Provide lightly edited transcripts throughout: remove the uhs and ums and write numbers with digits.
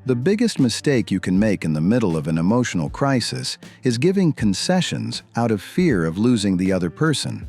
The biggest mistake you can make in the middle of an emotional crisis is giving concessions out of fear of losing the other person.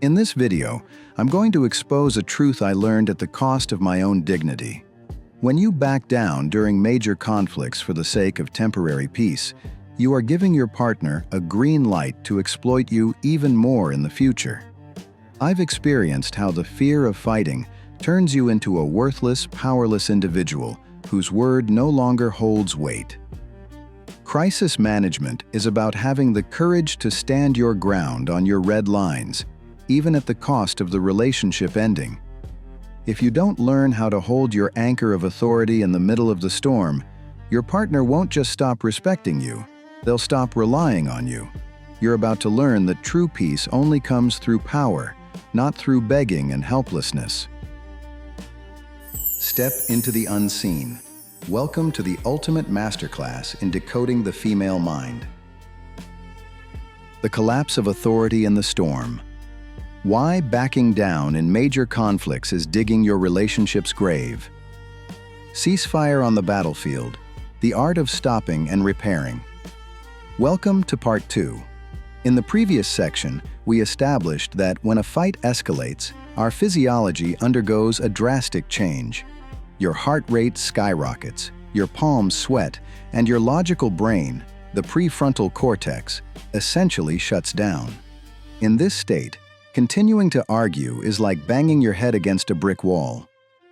In this video, I'm going to expose a truth I learned at the cost of my own dignity. When you back down during major conflicts for the sake of temporary peace, you are giving your partner a green light to exploit you even more in the future. I've experienced how the fear of fighting turns you into a worthless, powerless individual whose word no longer holds weight. Crisis management is about having the courage to stand your ground on your red lines, even at the cost of the relationship ending. If you don't learn how to hold your anchor of authority in the middle of the storm, your partner won't just stop respecting you, they'll stop relying on you. You're about to learn that true peace only comes through power, not through begging and helplessness. Step into the unseen. Welcome to the ultimate masterclass in decoding the female mind. The collapse of authority in the storm. Why backing down in major conflicts is digging your relationship's grave. Ceasefire on the battlefield. The art of stopping and repairing. Welcome to part 2. In the previous section, we established that when a fight escalates, our physiology undergoes a drastic change. Your heart rate skyrockets, your palms sweat, and your logical brain, the prefrontal cortex, essentially shuts down. In this state, continuing to argue is like banging your head against a brick wall.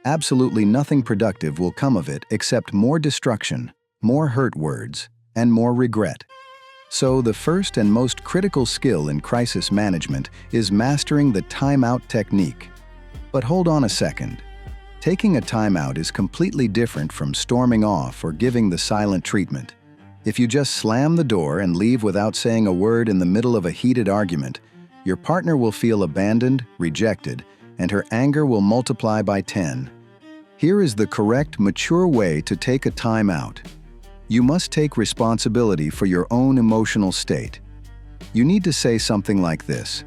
Absolutely nothing productive will come of it except more destruction, more hurt words, and more regret. So the first and most critical skill in crisis management is mastering the timeout technique. But hold on a second. Taking a timeout is completely different from storming off or giving the silent treatment. If you just slam the door and leave without saying a word in the middle of a heated argument, your partner will feel abandoned, rejected, and her anger will multiply by 10. Here is the correct, mature way to take a time out. You must take responsibility for your own emotional state. You need to say something like this.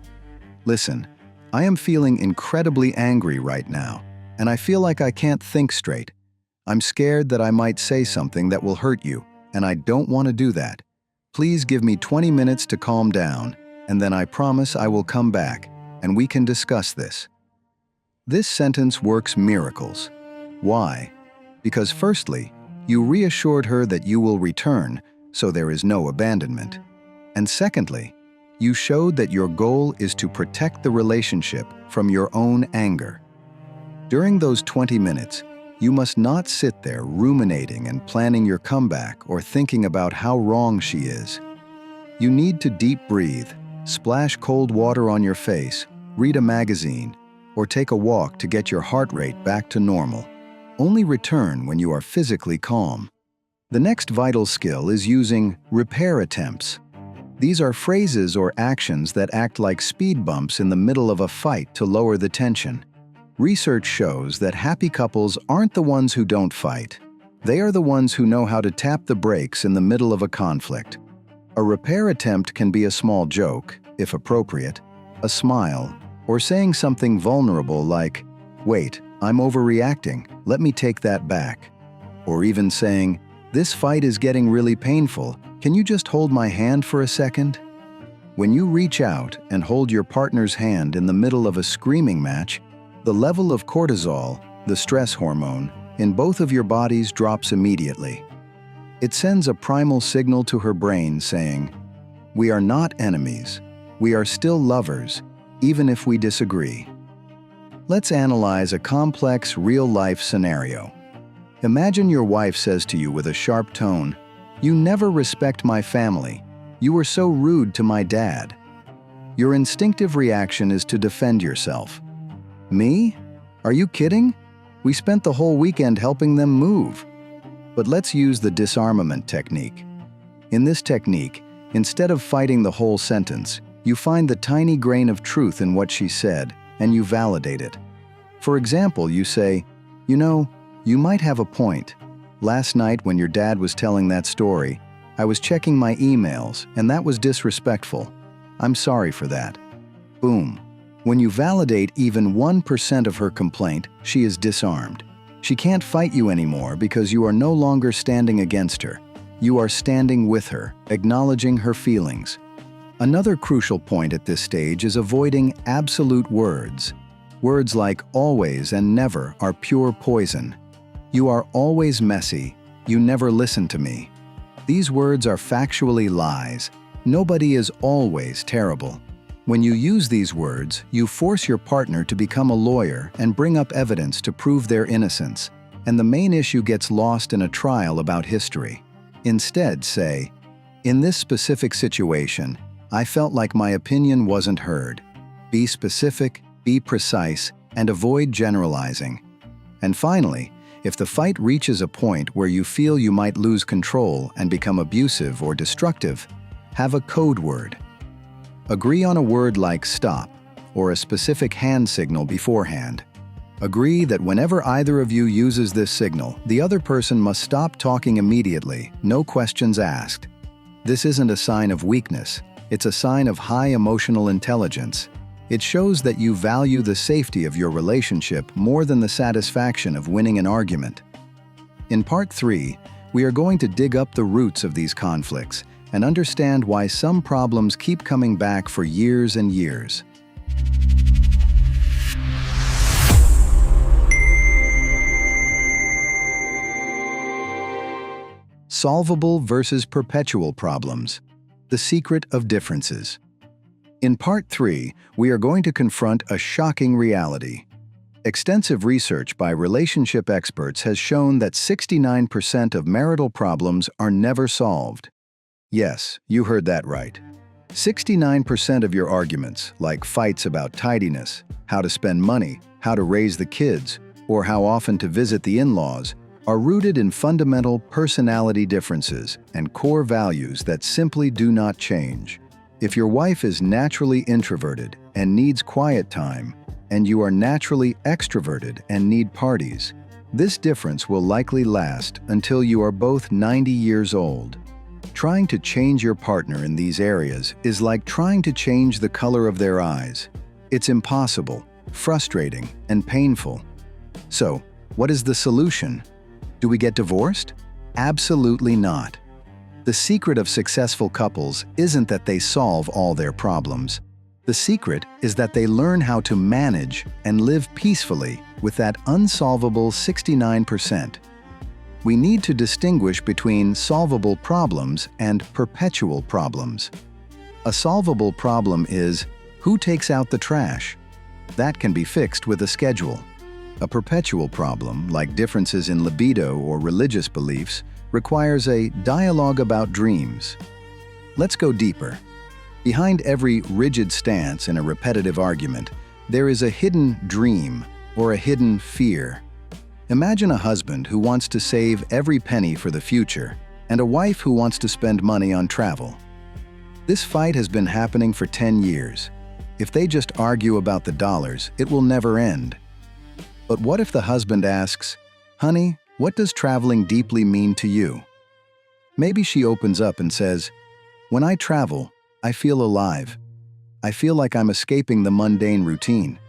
Listen, I am feeling incredibly angry right now, and I feel like I can't think straight. I'm scared that I might say something that will hurt you, and I don't want to do that. Please give me 20 minutes to calm down, and then I promise I will come back, and we can discuss this. This sentence works miracles. Why? Because firstly, you reassured her that you will return, so there is no abandonment. And secondly, you showed that your goal is to protect the relationship from your own anger. During those 20 minutes, you must not sit there ruminating and planning your comeback or thinking about how wrong she is. You need to deep breathe, splash cold water on your face, read a magazine, or take a walk to get your heart rate back to normal. Only return when you are physically calm. The next vital skill is using repair attempts. These are phrases or actions that act like speed bumps in the middle of a fight to lower the tension. Research shows that happy couples aren't the ones who don't fight. They are the ones who know how to tap the brakes in the middle of a conflict. A repair attempt can be a small joke, if appropriate, a smile, or saying something vulnerable like, "Wait, I'm overreacting, let me take that back." Or even saying, "This fight is getting really painful, can you just hold my hand for a second?" When you reach out and hold your partner's hand in the middle of a screaming match, the level of cortisol, the stress hormone, in both of your bodies drops immediately. It sends a primal signal to her brain saying, "We are not enemies. We are still lovers, even if we disagree." Let's analyze a complex, real-life scenario. Imagine your wife says to you with a sharp tone, "You never respect my family. You were so rude to my dad." Your instinctive reaction is to defend yourself. "Me? Are you kidding? We spent the whole weekend helping them move." But let's use the disarmament technique. In this technique, instead of fighting the whole sentence, you find the tiny grain of truth in what she said, and you validate it. For example, you say, "You know, you might have a point. Last night when your dad was telling that story, I was checking my emails, and that was disrespectful. I'm sorry for that." Boom. When you validate even 1% of her complaint, she is disarmed. She can't fight you anymore because you are no longer standing against her. You are standing with her, acknowledging her feelings. Another crucial point at this stage is avoiding absolute words. Words like always and never are pure poison. You are always messy. You never listen to me. These words are factually lies. Nobody is always terrible. When you use these words, you force your partner to become a lawyer and bring up evidence to prove their innocence, and the main issue gets lost in a trial about history. Instead, say, "In this specific situation, I felt like my opinion wasn't heard." Be specific, be precise, and avoid generalizing. And finally, if the fight reaches a point where you feel you might lose control and become abusive or destructive, have a code word. Agree on a word like stop or a specific hand signal beforehand. Agree that whenever either of you uses this signal, the other person must stop talking immediately, no questions asked. This isn't a sign of weakness, it's a sign of high emotional intelligence. It shows that you value the safety of your relationship more than the satisfaction of winning an argument. In Part 3, we are going to dig up the roots of these conflicts and understand why some problems keep coming back for years and years. Solvable versus perpetual problems. The secret of differences. In Part 3, we are going to confront a shocking reality. Extensive research by relationship experts has shown that 69% of marital problems are never solved. Yes, you heard that right. 69% of your arguments, like fights about tidiness, how to spend money, how to raise the kids, or how often to visit the in-laws, are rooted in fundamental personality differences and core values that simply do not change. If your wife is naturally introverted and needs quiet time, and you are naturally extroverted and need parties, this difference will likely last until you are both 90 years old. Trying to change your partner in these areas is like trying to change the color of their eyes. It's impossible, frustrating, and painful. So, what is the solution? Do we get divorced? Absolutely not. The secret of successful couples isn't that they solve all their problems. The secret is that they learn how to manage and live peacefully with that unsolvable 69%. We need to distinguish between solvable problems and perpetual problems. A solvable problem is, who takes out the trash? That can be fixed with a schedule. A perpetual problem, like differences in libido or religious beliefs, requires a dialogue about dreams. Let's go deeper. Behind every rigid stance in a repetitive argument, there is a hidden dream or a hidden fear. Imagine a husband who wants to save every penny for the future and a wife who wants to spend money on travel. This fight has been happening for 10 years. If they just argue about the dollars, it will never end. But what if the husband asks, "Honey, what does traveling deeply mean to you?" Maybe she opens up and says, "When I travel, I feel alive. I feel like I'm escaping the mundane routine.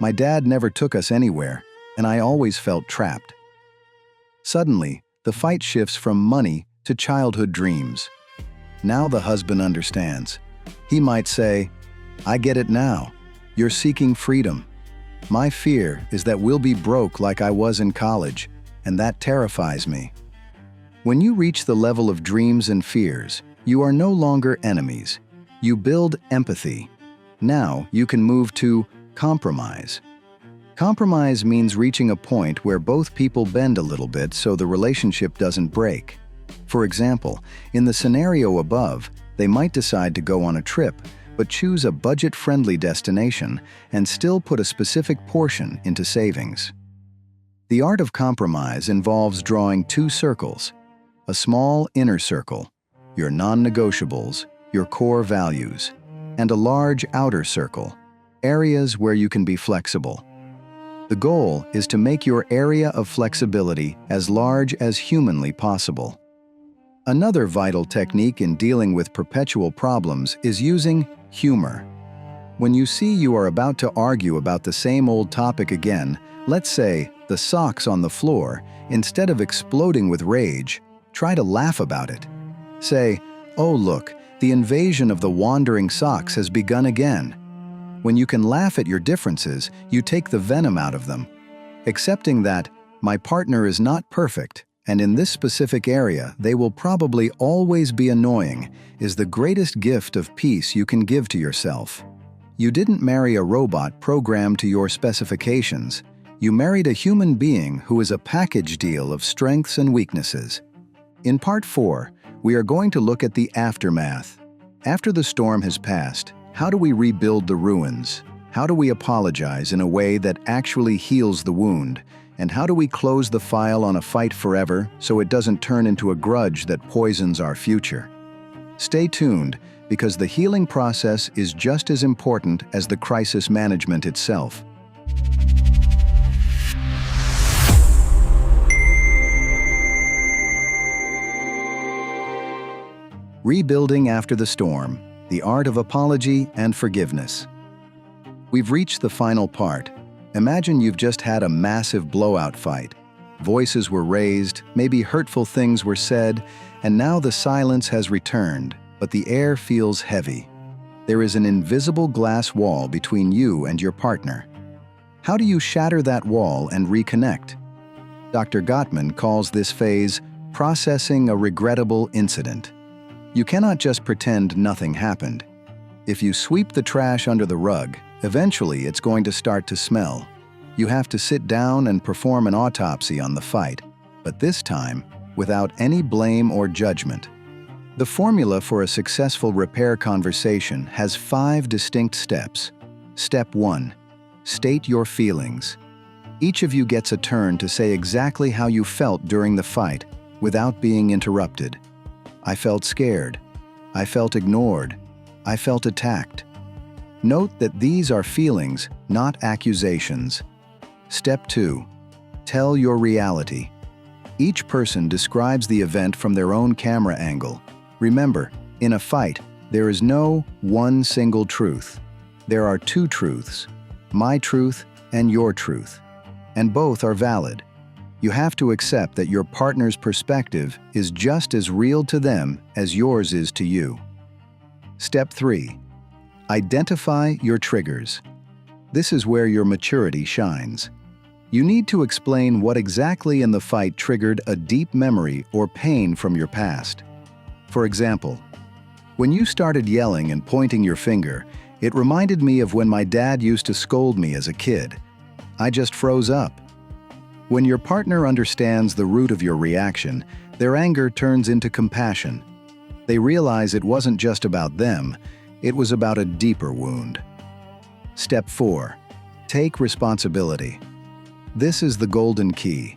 My dad never took us anywhere, and I always felt trapped." Suddenly, the fight shifts from money to childhood dreams. Now the husband understands. He might say, "I get it now. You're seeking freedom. My fear is that we'll be broke like I was in college, and that terrifies me." When you reach the level of dreams and fears, you are no longer enemies. You build empathy. Now you can move to compromise. Compromise means reaching a point where both people bend a little bit so the relationship doesn't break. For example, in the scenario above, they might decide to go on a trip, but choose a budget-friendly destination and still put a specific portion into savings. The art of compromise involves drawing two circles: a small inner circle, your non-negotiables, your core values, and a large outer circle, areas where you can be flexible. The goal is to make your area of flexibility as large as humanly possible. Another vital technique in dealing with perpetual problems is using humor. When you see you are about to argue about the same old topic again, Let's say the socks on the floor, instead of exploding with rage, try to laugh about it. Say, "Oh look, the invasion of the wandering socks has begun again." When you can laugh at your differences, you take the venom out of them. Accepting that my partner is not perfect, and in this specific area they will probably always be annoying, is the greatest gift of peace you can give to yourself. You didn't marry a robot programmed to your specifications. You married a human being who is a package deal of strengths and weaknesses. In Part 4, we are going to look at the aftermath. After the storm has passed, how do we rebuild the ruins? How do we apologize in a way that actually heals the wound? And how do we close the file on a fight forever so it doesn't turn into a grudge that poisons our future? Stay tuned, because the healing process is just as important as the crisis management itself. Rebuilding after the storm, the art of apology and forgiveness. We've reached the final part. Imagine you've just had a massive blowout fight. Voices were raised, maybe hurtful things were said, and now the silence has returned, but the air feels heavy. There is an invisible glass wall between you and your partner. How do you shatter that wall and reconnect? Dr. Gottman calls this phase processing a regrettable incident. You cannot just pretend nothing happened. If you sweep the trash under the rug, eventually it's going to start to smell. You have to sit down and perform an autopsy on the fight, but this time without any blame or judgment. The formula for a successful repair conversation has 5 distinct steps. Step 1. State your feelings. Each of you gets a turn to say exactly how you felt during the fight without being interrupted. I felt scared. I felt ignored. I felt attacked. Note that these are feelings, not accusations. Step 2. Tell your reality. Each person describes the event from their own camera angle. Remember, in a fight, there is no one single truth. There are 2 truths, my truth and your truth, and both are valid. You have to accept that your partner's perspective is just as real to them as yours is to you. Step 3. Identify your triggers. This is where your maturity shines. You need to explain what exactly in the fight triggered a deep memory or pain from your past. For example, when you started yelling and pointing your finger, it reminded me of when my dad used to scold me as a kid. I just froze up. When your partner understands the root of your reaction, their anger turns into compassion. They realize it wasn't just about them, it was about a deeper wound. Step 4. Take responsibility. This is the golden key.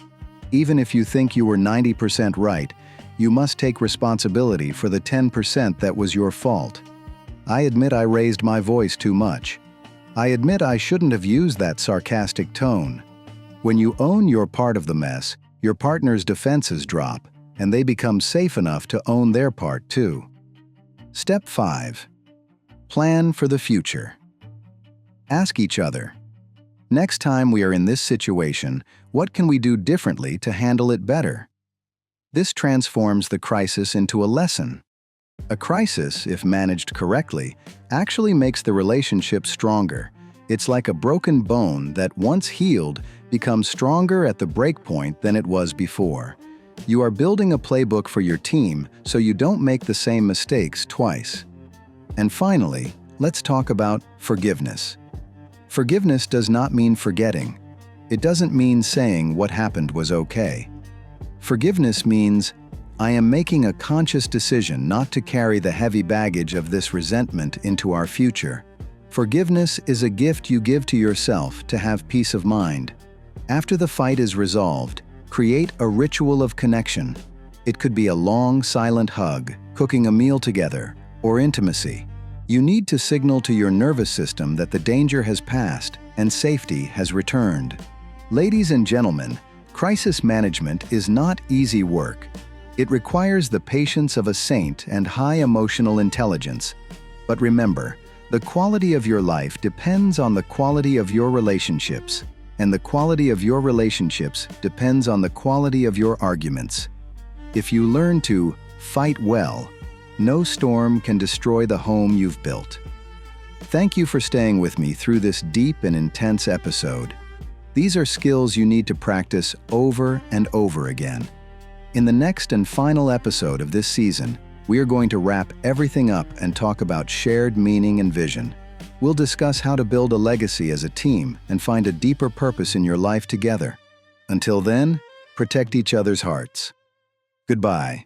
Even if you think you were 90% right, you must take responsibility for the 10% that was your fault. I admit I raised my voice too much. I admit I shouldn't have used that sarcastic tone. When you own your part of the mess, your partner's defenses drop, and they become safe enough to own their part too. Step 5. Plan for the future. Ask each other, next time we are in this situation, what can we do differently to handle it better? This transforms the crisis into a lesson. A crisis, if managed correctly, actually makes the relationship stronger. It's like a broken bone that, once healed, becomes stronger at the breakpoint than it was before. You are building a playbook for your team so you don't make the same mistakes twice. And finally, let's talk about forgiveness. Forgiveness does not mean forgetting. It doesn't mean saying what happened was okay. Forgiveness means, I am making a conscious decision not to carry the heavy baggage of this resentment into our future. Forgiveness is a gift you give to yourself to have peace of mind. After the fight is resolved, create a ritual of connection. It could be a long, silent hug, cooking a meal together, or intimacy. You need to signal to your nervous system that the danger has passed and safety has returned. Ladies and gentlemen, crisis management is not easy work. It requires the patience of a saint and high emotional intelligence. But remember, the quality of your life depends on the quality of your relationships. and the quality of your relationships depends on the quality of your arguments. If you learn to fight well, no storm can destroy the home you've built. Thank you for staying with me through this deep and intense episode. These are skills you need to practice over and over again. In the next and final episode of this season, we are going to wrap everything up and talk about shared meaning and vision. We'll discuss how to build a legacy as a team and find a deeper purpose in your life together. Until then, protect each other's hearts. Goodbye.